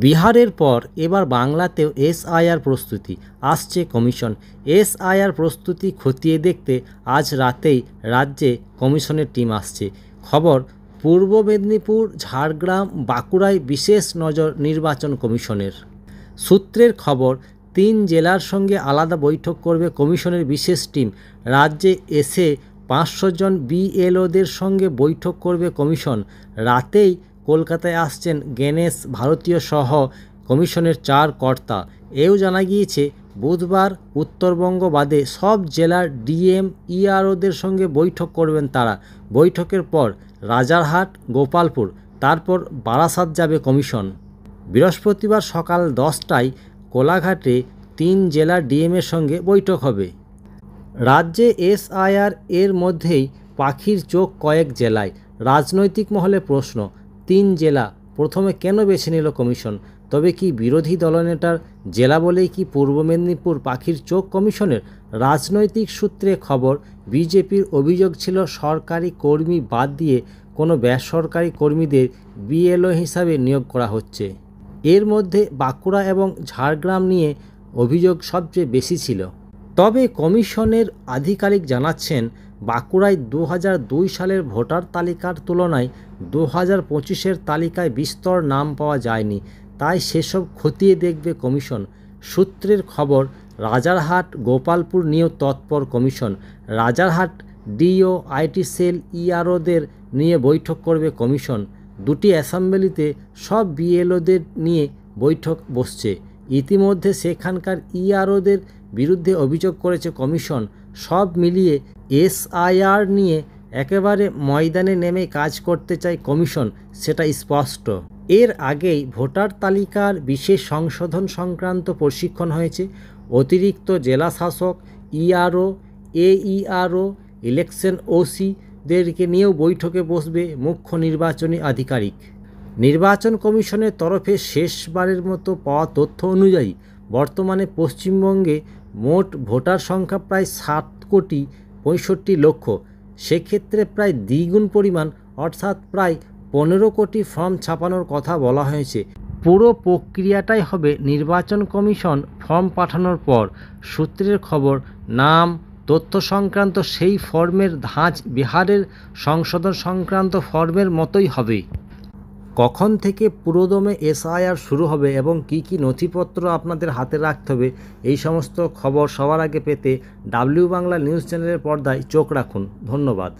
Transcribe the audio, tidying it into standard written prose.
বিহারের পর এবার বাংলাতেও এসআইআর প্রস্তুতি আসছে কমিশন। এসআইআর প্রস্তুতি খতিয়ে দেখতে আজ রাতেই রাজ্যে কমিশনের টিম আসছে। খবর, পূর্ব মেদিনীপুর, ঝাড়গ্রাম, বাঁকুড়ায় বিশেষ নজর নির্বাচন কমিশনের। সূত্রের খবর, 3 জেলার সঙ্গে আলাদা বৈঠক করবে কমিশনের বিশেষ টিম। রাজ্যে এসে 500 জন বিএলওদের সঙ্গে বৈঠক করবে কমিশন। রাতেই কলকাতায় আসছেন গণেশ ভারতীয় সহ কমিশনের 4 কর্তা। এও জানা গিয়েছে বুধবার উত্তরবঙ্গ বাদে সব জেলার ডিএম ইআরওদের সঙ্গে বৈঠক করবেন তারা। বৈঠকের পর রাজারহাট, গোপালপুর, তারপর বারাসাত যাবে কমিশন। বৃহস্পতিবার সকাল 10টায় কোলাঘাটে 3 জেলার ডিএমের সঙ্গে বৈঠক হবে। রাজ্যে এসআইআর এর মধ্যেই পাখির চোখ কয়েক জেলায়। রাজনৈতিক মহলে প্রশ্ন, 3 জেলা প্রথমে কেন বেছে নিল কমিশন? তবে কি বিরোধী দলনেতার জেলা বলেই কি পূর্ব মেদিনীপুর পাখির চোখ কমিশনের? রাজনৈতিক সূত্রে খবর, বিজেপির অভিযোগ ছিল সরকারি কর্মী বাদ দিয়ে কোনো বেসরকারি কর্মীদের বিএলও হিসাবে নিয়োগ করা হচ্ছে। এর মধ্যে বাঁকুড়া এবং ঝাড়গ্রাম নিয়ে অভিযোগ সবচেয়ে বেশি ছিল। তবে কমিশনের আধিকারিক জানাচ্ছেন, বাঁকুড়ায় 2002 সালের ভোটার তালিকার তুলনায় 2025-এর তালিকায় বিস্তর নাম পাওয়া যায়নি, তাই সেসব খতিয়ে দেখবে কমিশন। সূত্রের খবর, রাজারহাট, গোপালপুর নিয়েও তৎপর কমিশন। রাজারহাট ডিও, আইটি সেল, ইআরওদের নিয়ে বৈঠক করবে কমিশন। 2টি অ্যাসেম্বলিতে সব বিএলওদের নিয়ে বৈঠক বসছে। ইতিমধ্যে সেখানকার ইআরওদের বিরুদ্ধে অভিযোগ করেছে কমিশন। সব মিলিয়ে এসআইআর নিয়ে একেবারে ময়দানে নেমে কাজ করতে চায় কমিশন, সেটা স্পষ্ট। এর আগেই ভোটার তালিকার বিশেষ সংশোধন সংক্রান্ত প্রশিক্ষণ হয়েছে। অতিরিক্ত জেলা শাসক, ইআরও, এইআরও, ইলেকশন ওসিদেরকে নিয়েও বৈঠকে বসবে মুখ্য নির্বাচনী আধিকারিক। নির্বাচন কমিশনের তরফে শেষবারের মতো পাওয়া তথ্য অনুযায়ী বর্তমানে পশ্চিমবঙ্গে মোট ভোটার সংখ্যা প্রায় 7,65,00,000। সেক্ষেত্রে প্রায় দ্বিগুণ পরিমাণ, অর্থাৎ প্রায় 15 কোটি ফর্ম ছাপানোর কথা বলা হয়েছে। পুরো প্রক্রিয়াটাই হবে নির্বাচন কমিশন ফর্ম পাঠানোর পর। সূত্রের খবর, নাম, তথ্য সংক্রান্ত সেই ফর্মের ধাঁচ বিহারের সংশোধন সংক্রান্ত ফর্মের মতোই হবে। কখন থেকে পুরোদমে এসআইআর শুরু হবে এবং কি কি নথিপত্র আপনাদের হাতে রাখতে হবে, এই সমস্ত খবর সবার আগে পেতে ডাব্লিউ বাংলা নিউজ চ্যানেলের পর্দায় চোখ রাখুন। ধন্যবাদ।